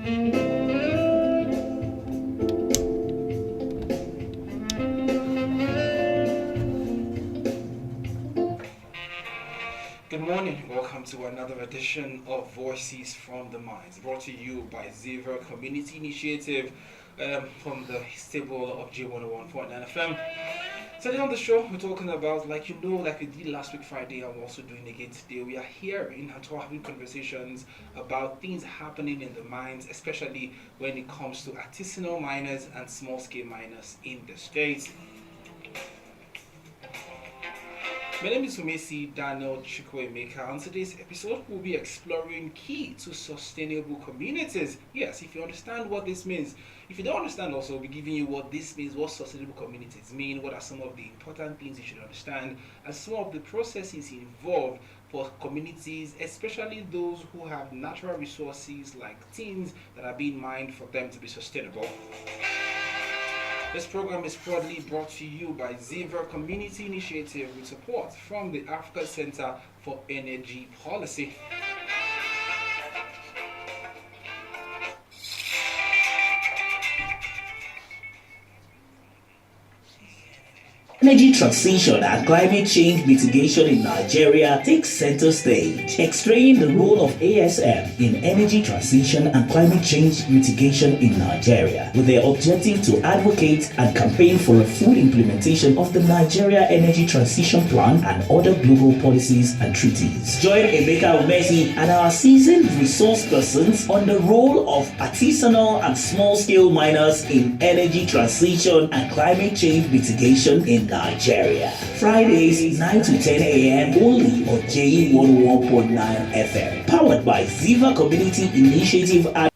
Good morning, welcome to another edition of Voices from the Mines, brought to you by Ziva Community Initiative from the stable of J101.9 FM. Today on the show, we're talking about, like we did last week Friday, I'm also doing again today. We are hearing and having conversations about things happening in the mines, especially when it comes to artisanal miners and small scale miners in the States. My name is Umesi Daniel Chukwuemeka. On today's episode, we'll be exploring key to sustainable communities. Yes, if you understand what this means. If you don't understand also, we'll be giving you what this means, what sustainable communities mean, what are some of the important things you should understand, and some of the processes involved for communities, especially those who have natural resources like things that are being mined for them to be sustainable. This program is proudly brought to you by Ziva Community Initiative with support from the Africa Center for Energy Policy. Energy transition and climate change mitigation in Nigeria takes center stage, explaining the role of ASM in energy transition and climate change mitigation in Nigeria, with the objective to advocate and campaign for a full implementation of the Nigeria Energy Transition Plan and other global policies and treaties. Join Emeka Umesi and our seasoned resource persons on the role of artisanal and small-scale miners in energy transition and climate change mitigation in Nigeria. Fridays 9 to 10 a.m. only on J101.9 FM. Powered by Ziva Community Initiative and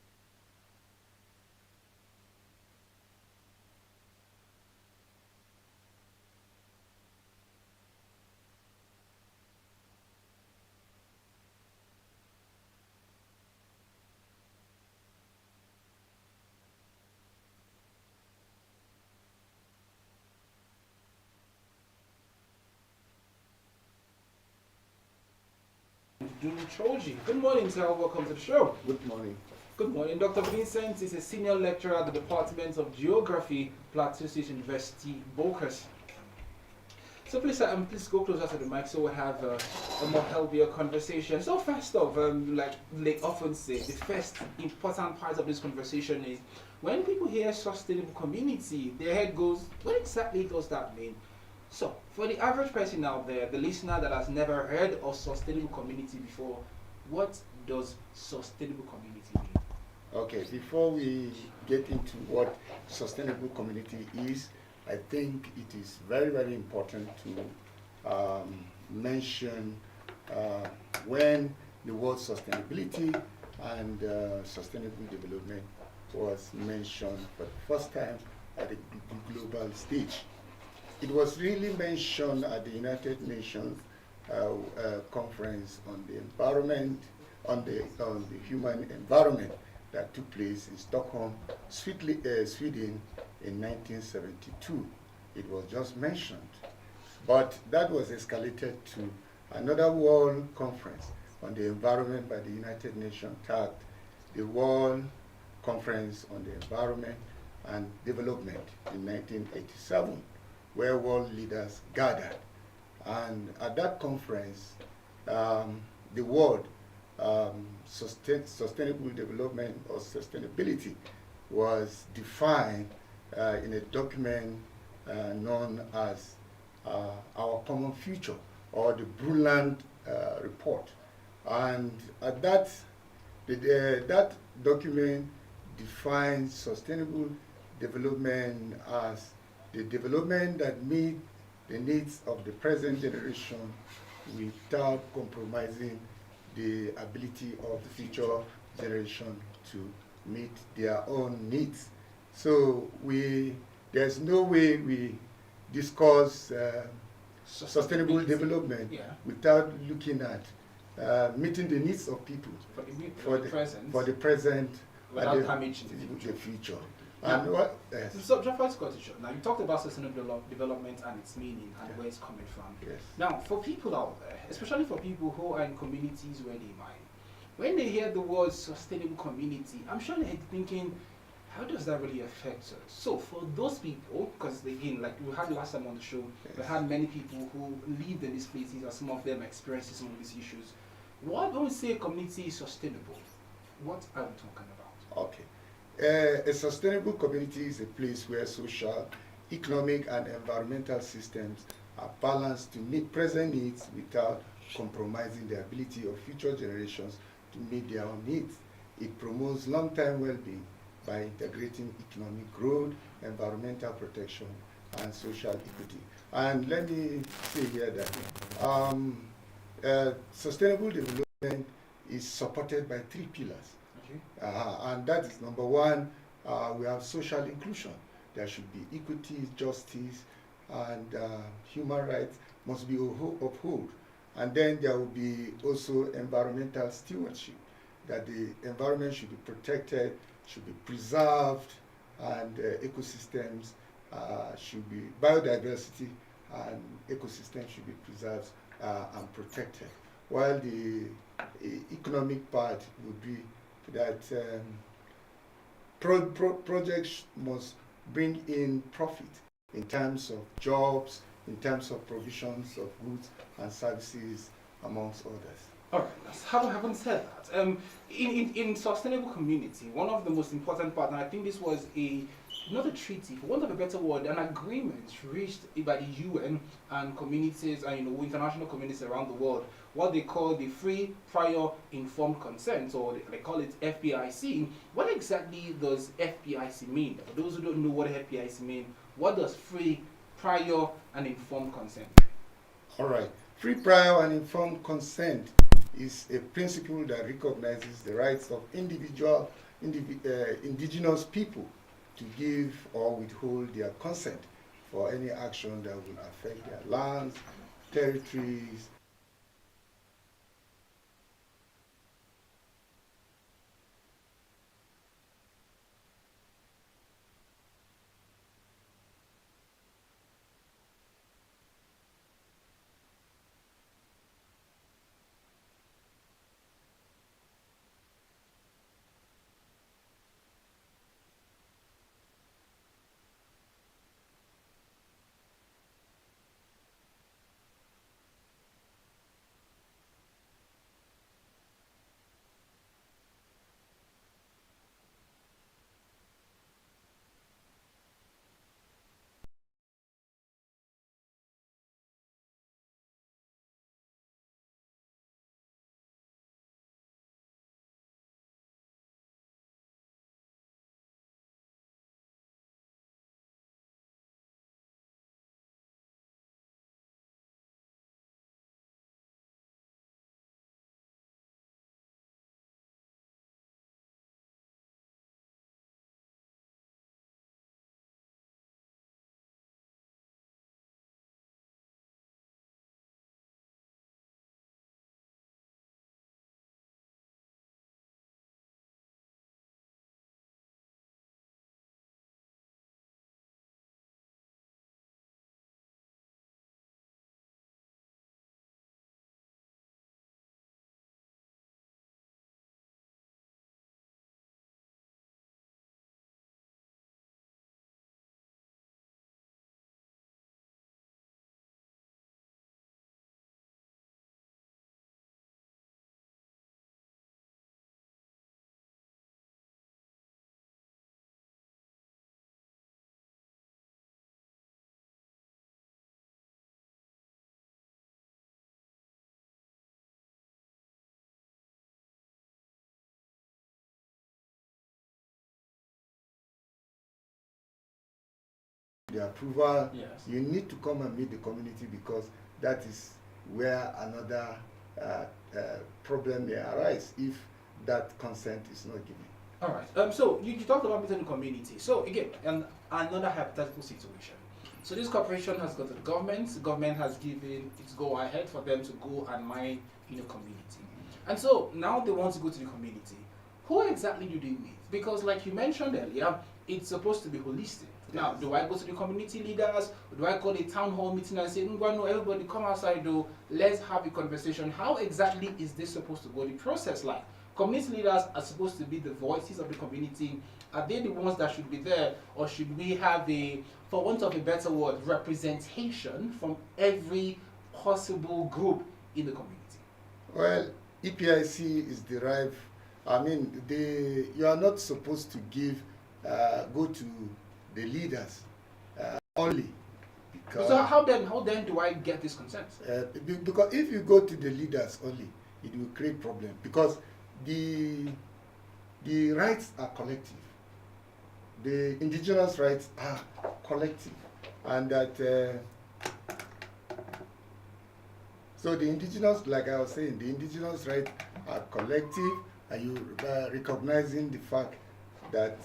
Dung Choji. Good morning, sir. Welcome to the show. Good morning. Good morning. Dr. Vincent is a senior lecturer at the Department of Geography, Plateau State University, Bokkos. So please, please go closer to the mic so we have a more healthier conversation. So first off, like they often say, the first important part of this conversation is when people hear sustainable community, their head goes, what exactly does that mean? So, for the average person out there, the listener that has never heard of sustainable community before, what does sustainable community mean? Okay, before we get into what sustainable community is, I think it is very, very important to mention when the word sustainability and sustainable development was mentioned for the first time at the global stage. It was really mentioned at the United Nations conference on the environment, on the human environment that took place in Stockholm, Sweden in 1972. It was just mentioned. But that was escalated to another world conference on the environment by the United Nations, tagged the World Conference on the Environment and Development in 1987. Where world leaders gathered. And at that conference, the word sustainable development or sustainability was defined in a document known as Our Common Future, or the Brundtland Report. And at that document defines sustainable development as the development that meet the needs of the present generation without compromising the ability of the future generation to meet their own needs. So there's no way we discuss sustainable development without looking at meeting the needs of people for the present without damaging the future. And what? Yes. So, just first question. Now, you talked about sustainable development and its meaning and where it's coming from. Yes. Now, for people out there, especially for people who are in communities where they mine, when they hear the word sustainable community, I'm sure they're thinking, how does that really affect us? So for those people, because again, like we had last time on the show, we had many people who lived in these places and some of them experienced some of these issues. When we say community is sustainable, what are we talking about? Okay. A sustainable community is a place where social, economic, and environmental systems are balanced to meet present needs without compromising the ability of future generations to meet their own needs. It promotes long-term well-being by integrating economic growth, environmental protection, and social equity. And let me say here that sustainable development is supported by three pillars. Okay. And that is number one, we have social inclusion. There should be equity, justice, and human rights must be upheld. And then there will be also environmental stewardship, that the environment should be protected, should be preserved, and ecosystems should be, biodiversity and ecosystems should be preserved and protected. While the economic part would be that projects must bring in profit in terms of jobs, in terms of provisions of goods and services, amongst others. All right, having said that, in sustainable community, one of the most important part, and I think this was not a treaty, for want of a better word, an agreement reached by the UN and communities and international communities around the world, what they call the free, prior, informed consent, or they call it FPIC. What exactly does FPIC mean? For those who don't know what FPIC means, what does free, prior, and informed consent mean? All right. Free, prior, and informed consent is a principle that recognizes the rights of indigenous people to give or withhold their consent for any action that will affect their lands, territories, the approval. Yes. You need to come and meet the community, because that is where another problem may arise if that consent is not given. All right. So you talked about meeting the community. So again, another hypothetical situation. So this corporation has gone to the government. The government has given its go ahead for them to go and mine in a community. And so now they want to go to the community. Who exactly do they meet? Because like you mentioned earlier, it's supposed to be holistic. Now, do I go to the community leaders? Or do I call a town hall meeting and say, no, everybody come outside though, let's have a conversation? How exactly is this supposed to go? The process like? Community leaders are supposed to be the voices of the community. Are they the ones that should be there, or should we have a, for want of a better word, representation from every possible group in the community? Well, EPIC is derived. I mean, you are not supposed to go to the leaders only. So how then do I get this consent? Because if you go to the leaders only, it will create problem, because the rights are collective. The indigenous rights are collective, and that so the indigenous, like I was saying, the indigenous rights are collective, and you recognizing the fact that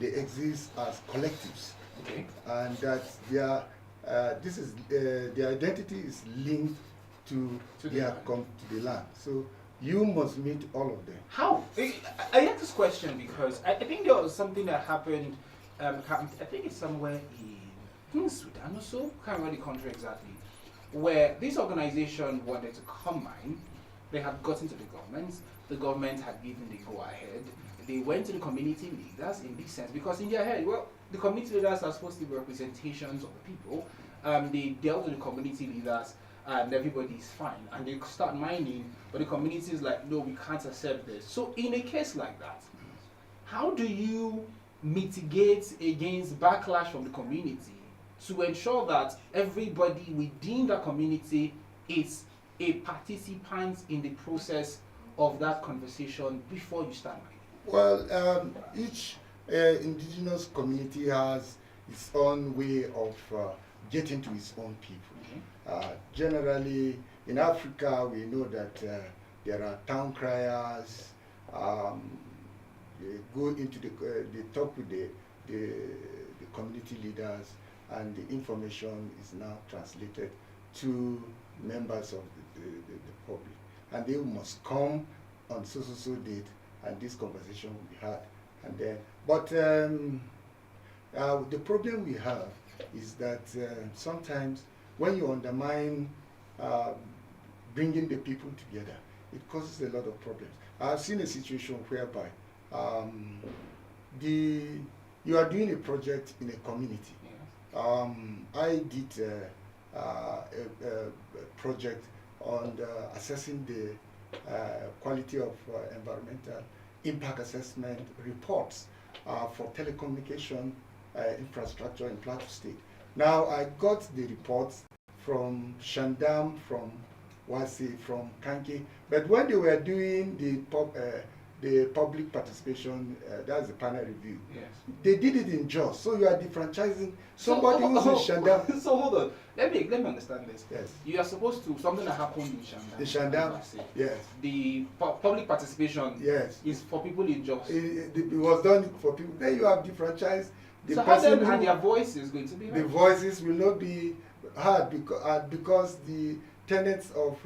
they exist as collectives, Okay. and that their identity is linked to the land. So you must meet all of them. How? I get this question because I think there was something that happened. I think it's somewhere in Sudan or so. Can't remember the country exactly. Where this organization wanted to combine, they had gotten to the government. The government had given the go-ahead. They went to the community leaders in this sense, because in their head, well, the community leaders are supposed to be representations of the people. They dealt with the community leaders, and everybody's fine. And they start mining, but the community is like, no, we can't accept this. So in a case like that, how do you mitigate against backlash from the community to ensure that everybody within the community is a participant in the process of that conversation before you start mining? Well, each indigenous community has its own way of getting to its own people. Generally, in Africa, we know that there are town criers. They go into they talk with the community leaders, and the information is now translated to members of the public, and they must come on so date, and this conversation will be had. And then, but the problem we have is that sometimes when you undermine bringing the people together, it causes a lot of problems. I've seen a situation whereby you are doing a project in a community. I did a project on assessing the quality of environmental impact assessment reports for telecommunication infrastructure in Plateau State. Now, I got the reports from Shandam, from Wasi, from Kanki, but when they were doing the public participation, that's the panel review. Yes. They did it in Jos, so you are defranchising somebody who's in Shandam. So hold on, let me understand this. Yes. You are supposed to, something that happened in Shandam. The Shandam, yes. The public participation, yes, is for people in Jos. It was done for people. Then you have defranchised the so person how then their voice is going to be heard? The voices will not be heard because the tenets of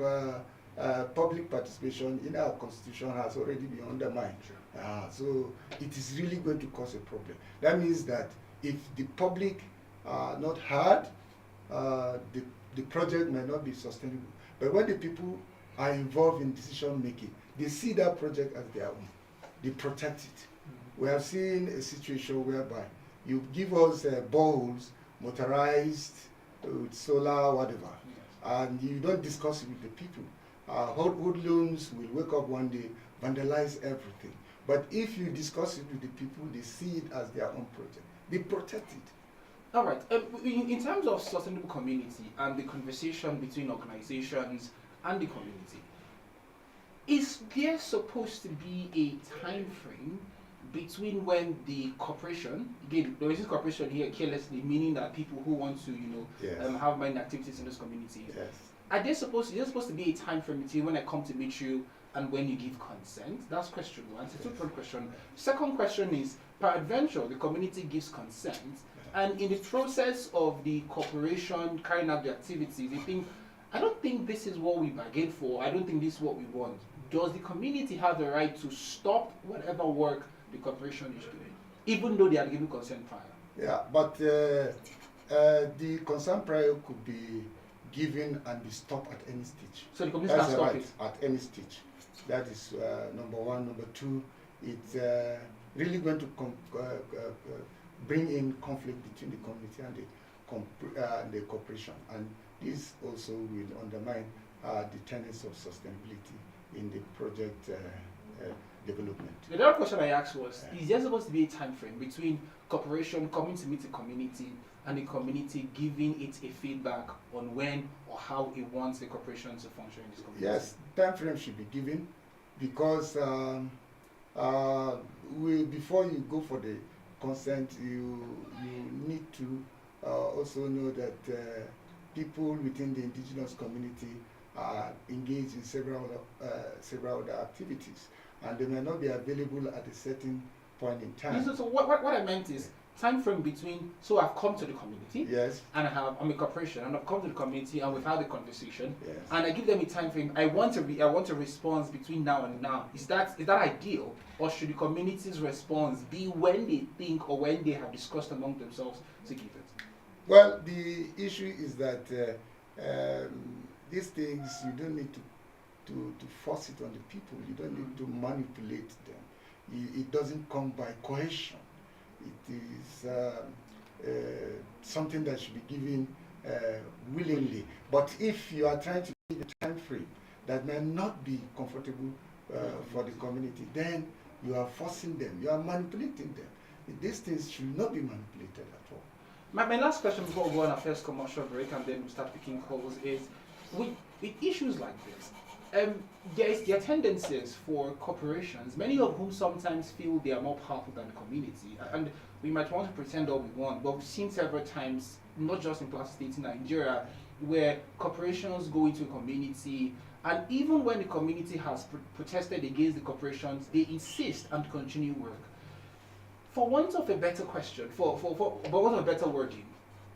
public participation in our constitution has already been undermined. So it is really going to cause a problem. That means that if the public are not heard, the project may not be sustainable. But when the people are involved in decision making, they see that project as their own. They protect it. We have seen a situation whereby you give us boreholes, motorized, with solar, whatever, and you don't discuss it with the people. Hoodlums will wake up one day, vandalize everything. But if you discuss it with the people, they see it as their own project. They protect it. All right. In terms of sustainable community and the conversation between organizations and the community, is there supposed to be a time frame between when the corporation, again, there is this corporation here carelessly, meaning that people who want to, Yes. have mining activities in this community, Yes. are there supposed to be a time frame between when I come to meet you and when you give consent? That's question one. It's a two-part question. Second question is, peradventure, the community gives consent, and in the process of the corporation carrying out the activities, they think, I don't think this is what we bargained for, I don't think this is what we want. Does the community have the right to stop whatever work the corporation is doing, even though they are given consent prior? Yeah, but the consent prior could be given and be stopped at any stage. So the community can stop right, it? at any stage. That is number one. Number two, it's really going to bring in conflict between the community and the corporation, and this also will undermine the tenets of sustainability in the project development. The other question I asked was, is there supposed to be a time frame between corporation coming to meet the community and the community giving it a feedback on when or how it wants the corporation to function in this community? Yes, time frame should be given, because before you go for the consent, you need to also know that people within the indigenous community are engaged in several other activities, and they may not be available at a certain point in time. So what I meant is time frame between, so I've come to the community, Yes. and I'm a corporation, and I've come to the community, and we've had a conversation, Yes. and I give them a time frame. I want a response between now and now. Is that ideal, or should the community's response be when they think or when they have discussed among themselves to give it? Well, the issue is that these things, you don't need to force it on the people. You don't need to manipulate them. It doesn't come by coercion. It is something that should be given willingly. But if you are trying to give a time frame that may not be comfortable for the community, then you are forcing them, you are manipulating them. These things should not be manipulated at all. My last question before we go on our first commercial break and then we start picking calls is, with issues like this, there are tendencies for corporations, many of whom sometimes feel they are more powerful than the community. And we might want to pretend all we want, but we've seen several times, not just in Plateau State, in Nigeria, where corporations go into a community, and even when the community has protested against the corporations, they insist and continue work. For want of a better question, for want of a better wording,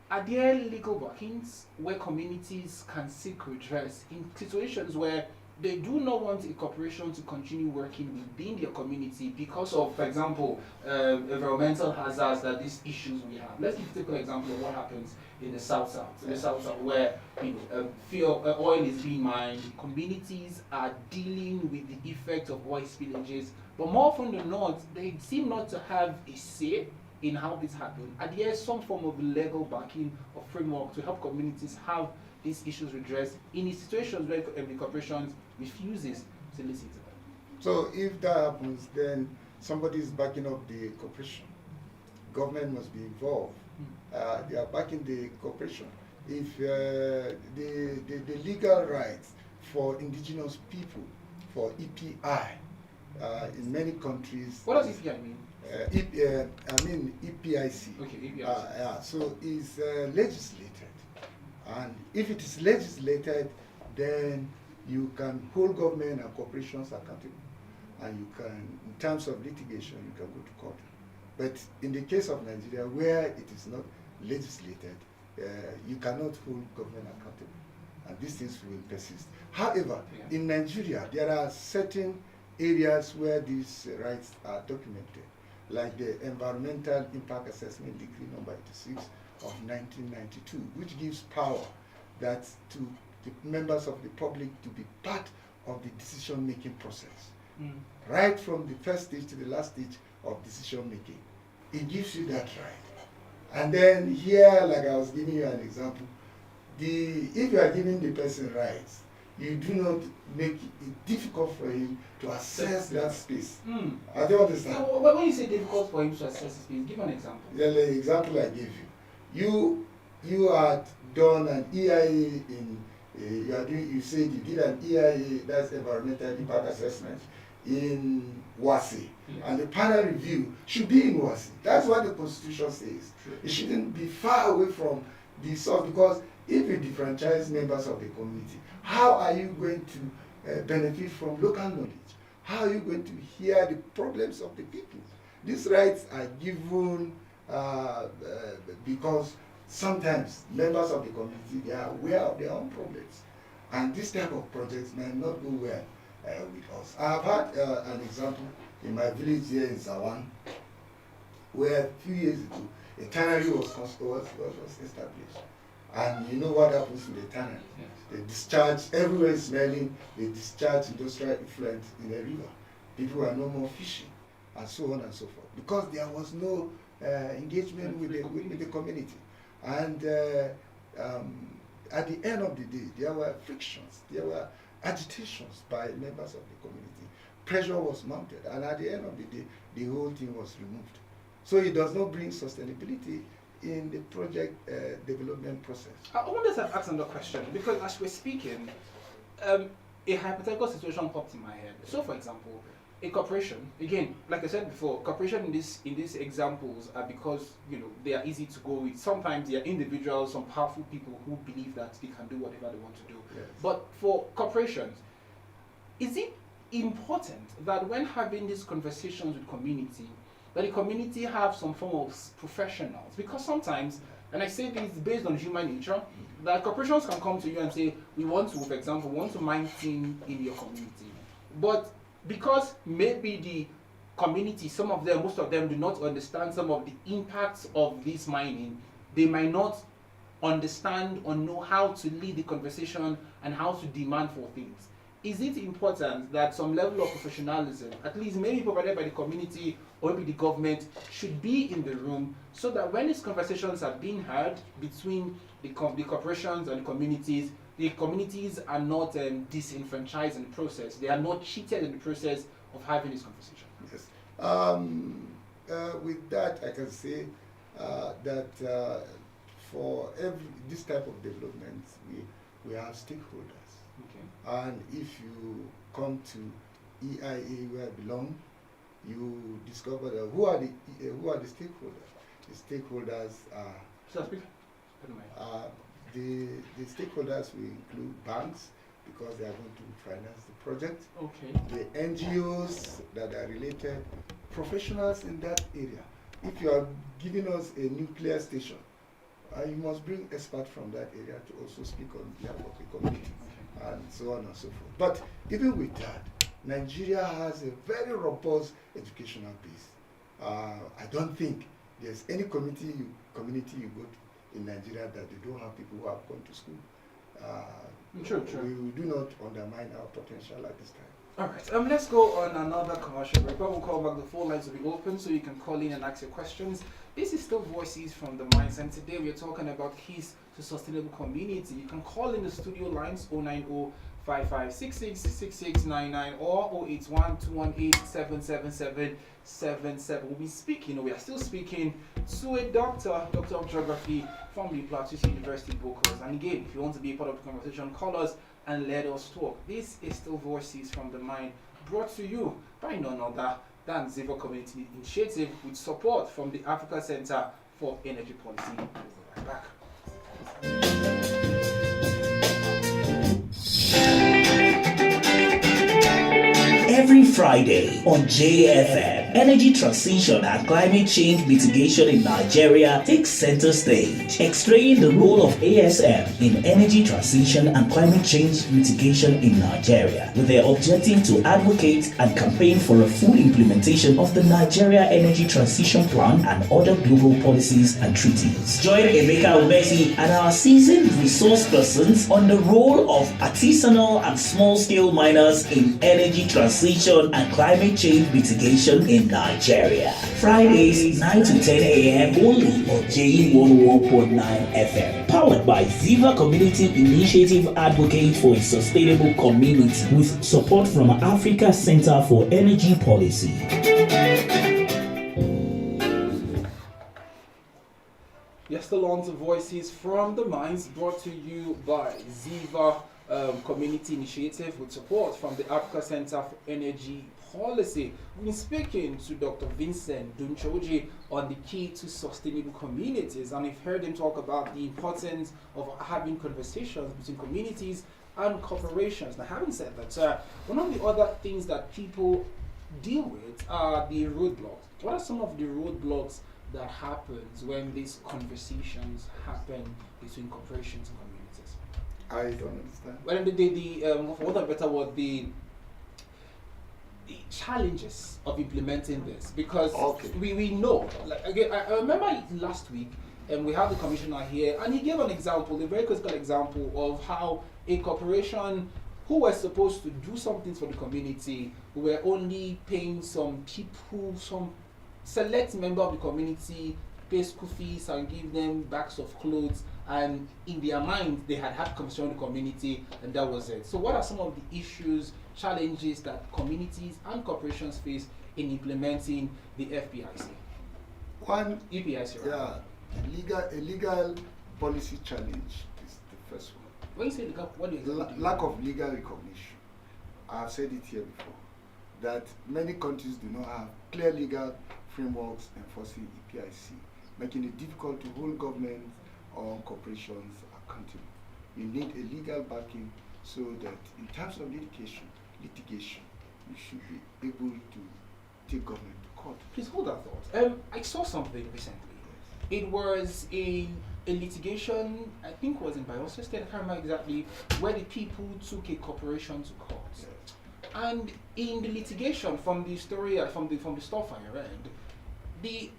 are there legal backings where communities can seek redress in situations where they do not want a corporation to continue working within their community because of, for example, environmental hazards that these issues we have? Let's give a typical example of what happens in the South, where oil is being mined, communities are dealing with the effect of oil spillages, but more often than not, they seem not to have a say in how this happens. Are there some form of legal backing or framework to help communities have these issues redressed in situations where the corporations refuses to listen to them? So if that happens, then somebody is backing up the corporation. Government must be involved. They are backing the corporation. If the legal rights for indigenous people, for EPI, in many countries. What does EPI mean? I mean EPIC. Okay, EPIC. So it's legislated. And if it is legislated, then you can hold government and corporations accountable. And you can, in terms of litigation, you can go to court. But in the case of Nigeria, where it is not legislated, you cannot hold government accountable. And these things will persist. However, in Nigeria, there are certain areas where these rights are documented, like the Environmental Impact Assessment Decree number 86 of 1992, which gives power that to the members of the public to be part of the decision-making process, right from the first stage to the last stage of decision-making. It gives you that right. And then here, like I was giving you an example, if you are giving the person rights, you do not make it difficult for him to access that space. I don't understand. So when you say difficult for him to access the space, give an example. The example I gave you. You had done an EIA you said you did an EIA, that's environmental impact assessment, in Wasi. Yes. And the panel review should be in Wasi. That's what the Constitution says. True. It shouldn't be far away from the source, because if you defranchise members of the community, how are you going to benefit from local knowledge? How are you going to hear the problems of the people? These rights are given because sometimes members of the community, they are aware of their own problems. And this type of projects may not go well with us. I have had an example in my village here in Zawan, where a few years ago, a tannery was established. And you know what happens in the tunnel? Yes. They discharge, everywhere is smelling, they discharge industrial effluent in the river. People are no more fishing, and so on and so forth. Because there was no engagement with the community. And at the end of the day, there were frictions, there were agitations by members of the community. Pressure was mounted, and at the end of the day, the whole thing was removed. So it does not bring sustainability in the project development process. I wanted to ask another question because as we're speaking, a hypothetical situation popped in my head. So, for example, a corporation, again, like I said before, corporation in these examples are because they are easy to go with. Sometimes they are individuals, some powerful people who believe that they can do whatever they want to do. Yes. But for corporations, is it important that when having these conversations with community, that the community have some form of professionals? Because sometimes, and I say this based on human nature, that corporations can come to you and say, we want to, for example, mine tin in your community. But because maybe the community, most of them do not understand some of the impacts of this mining, they might not understand or know how to lead the conversation and how to demand for things. Is it important that some level of professionalism, at least maybe provided by the community or maybe the government, should be in the room so that when these conversations are being heard between the corporations and the communities are not disenfranchised in the process, they are not cheated in the process of having this conversation? Yes. With that, I can say that for this type of development, we have stakeholders. Okay. And if you come to EIA where I belong, you discover that who are the stakeholders? The stakeholders are the stakeholders will include banks because they are going to finance the project. Okay. The NGOs that are related, professionals in that area. If you are giving us a nuclear station, you must bring experts from that area to also speak on behalf of the community, and so on and so forth. But even with that, Nigeria has a very robust educational base. I don't think there's any community you go to in Nigeria that they don't have people who have gone to school. True. We do not undermine our potential at this time. Alright, let's go on another commercial break. When we call back, the phone lines will be open so you can call in and ask your questions. This is still Voices from the Minds, and today we are talking about keys to sustainable community. You can call in the studio lines 090 55666699 or 081 218 77777. We'll be speaking, we are still speaking to a doctor of geography from the Plateau University Bokkos. And again, if you want to be a part of the conversation, call us and let us talk. This is still Voices from the Mind, brought to you by none other than Ziva Community Initiative with support from the Africa Center for Energy Policy. We'll be right back. Every Friday on JFM, energy transition and climate change mitigation in Nigeria takes center stage, explaining the role of ASM in energy transition and climate change mitigation in Nigeria, with their objective to advocate and campaign for a full implementation of the Nigeria Energy Transition Plan and other global policies and treaties. Join Emeka Umesi and our seasoned resource persons on the role of artisanal and small-scale miners in energy transition and climate change mitigation in Nigeria. Fridays 9 to 10 a.m. only on JE 101.9 FM. Powered by Ziva Community Initiative, advocate for a sustainable community with support from Africa Center for Energy Policy. You're still on to Voices from the Minds, brought to you by Ziva Community Initiative with support from the Africa Center for Energy Policy. We've been speaking to Dr. Vincent Dung Choji on the key to sustainable communities, and we've heard him talk about the importance of having conversations between communities and corporations. Now, having said that, one of the other things that people deal with are the roadblocks. What are some of the roadblocks that happens when these conversations happen between corporations and communities? I don't understand. Well, for what a better word, the challenges of implementing this, because we know, like again, I remember last week and we have the commissioner here, and he gave an example, a very critical example of how a corporation who were supposed to do something for the community were only paying some people, some select member of the community, pay school fees and give them bags of clothes, and in their mind they had conversation with the community, and that was it. So what are some of the issues, challenges that communities and corporations face in implementing the FPIC? One, EPIC, right? yeah, illegal policy challenge is the first one. When you say legal, what do you exactly Lack of legal recognition. I have said it here before, that many countries do not have clear legal frameworks enforcing EPIC, making it difficult to hold governments or corporations accountable. You need a legal backing so that in terms of litigation, you should be able to take government to court. Please hold that thought. I saw something recently. It was a litigation, I think it was in Bielsa State, I can't remember exactly, where the people took a corporation to court. Yes. And in the litigation, from the story, from the stuff I read,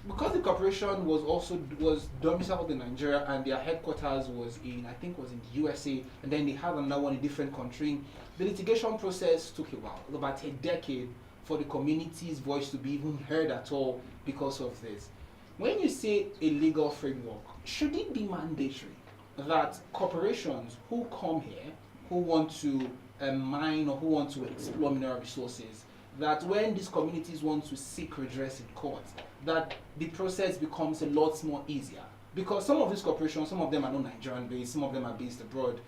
because the corporation was domiciled in Nigeria and their headquarters was in the USA, and then they had another one in a different country, the litigation process took a while, about a decade, for the community's voice to be even heard at all because of this. When you say a legal framework, should it be mandatory that corporations who come here, who want to mine or who want to explore mineral resources, that when these communities want to seek redress in court, that the process becomes a lot more easier? Because some of these corporations, some of them are not Nigerian based, some of them are based abroad.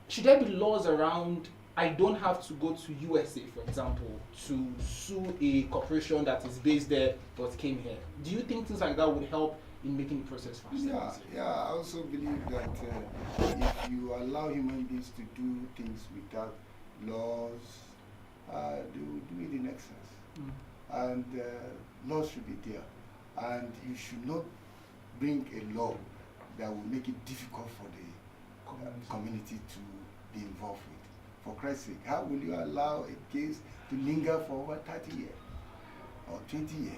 Should there be laws around, I don't have to go to USA, for example, to sue a corporation that is based there but came here? Do you think things like that would help in making the process faster? Yeah, I also believe that if you allow human beings to do things without laws, they will do it in excess. And laws should be there. And you should not bring a law that will make it difficult for the community to be involved with. For Christ's sake, how will you allow a case to linger for over 30 years or 20 years?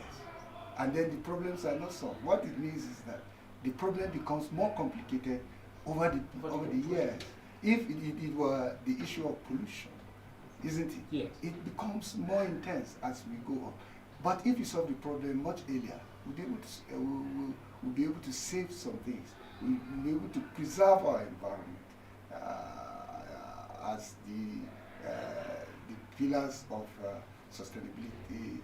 And then the problems are not solved. What it means is that the problem becomes more complicated over the years. If it were the issue of pollution, isn't it? Yes. It becomes more intense as we go on. But if you solve the problem much earlier, we'll be able to save some things. We'll be able to preserve our environment as the pillars of sustainability.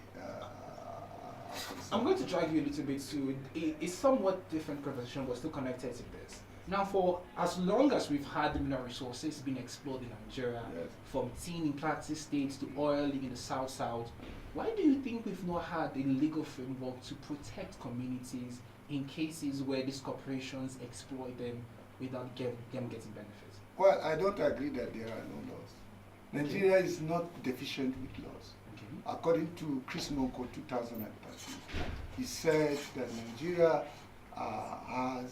I'm going to drag you a little bit to a somewhat different conversation, but still connected to this. Now, for as long as we've had the mineral resources being explored in Nigeria, Yes. from tin in Plateau states to oil in the South, why do you think we've not had a legal framework to protect communities in cases where these corporations exploit them without them getting benefits? Well, I don't agree that there are no laws. Nigeria is not deficient with laws. According to Chris Monko 2013, he said that Nigeria has